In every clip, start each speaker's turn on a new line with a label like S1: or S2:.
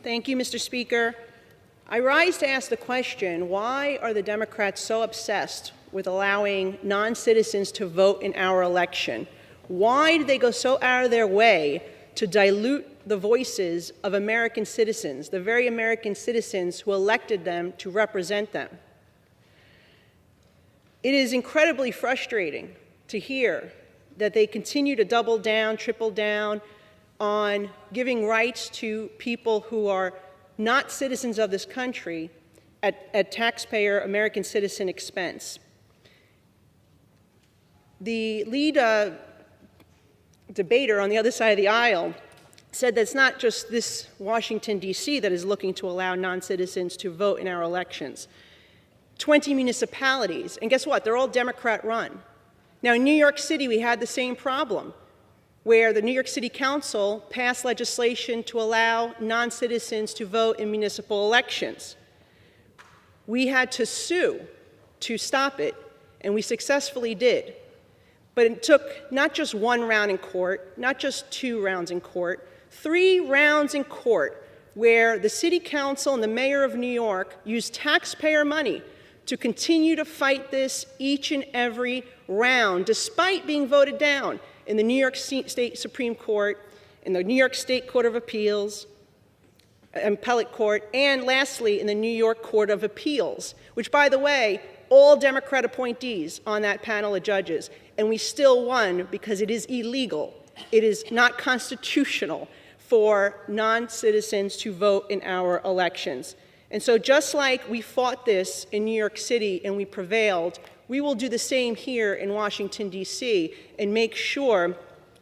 S1: Thank you, Mr. Speaker. I rise to ask the question, why are the Democrats so obsessed with allowing non-citizens to vote in our election? Why do they go so out of their way to dilute the voices of American citizens, the very American citizens who elected them to represent them? It is incredibly frustrating to hear that they continue to double down, triple down on giving rights to people who are not citizens of this country at taxpayer American citizen expense. The lead debater on the other side of the aisle said that it's not just this Washington, D.C. that is looking to allow non-citizens to vote in our elections. 20 municipalities, and guess what? They're all Democrat-run. Now, in New York City, we had the same problem, where the New York City Council passed legislation to allow non-citizens to vote in municipal elections. We had to sue to stop it, and we successfully did. But it took not just one round in court, not just 2 rounds in court, 3 rounds in court, where the City Council and the Mayor of New York used taxpayer money to continue to fight this each and every round, despite being voted down in the New York State Supreme Court, in the New York State Court of Appeals, Appellate Court, and lastly, in the New York Court of Appeals, which, by the way, all Democrat appointees on that panel of judges, and we still won because it is illegal. It is not constitutional for non-citizens to vote in our elections. And so just like we fought this in New York City and we prevailed, we will do the same here in Washington, D.C., and make sure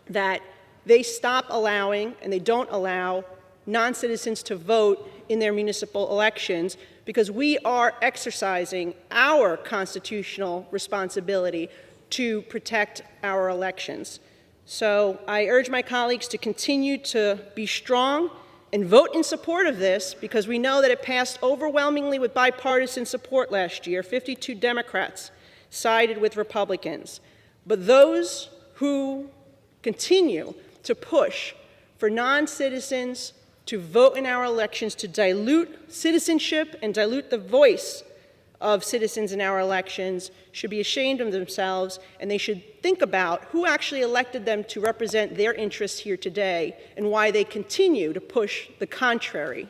S1: that they stop allowing and they don't allow non-citizens to vote in their municipal elections, because we are exercising our constitutional responsibility to protect our elections. So I urge my colleagues to continue to be strong and vote in support of this, because we know that it passed overwhelmingly with bipartisan support last year. 52 Democrats sided with Republicans. But those who continue to push for non-citizens to vote in our elections, to dilute citizenship and dilute the voice of citizens in our elections, should be ashamed of themselves, and they should think about who actually elected them to represent their interests here today and why they continue to push the contrary.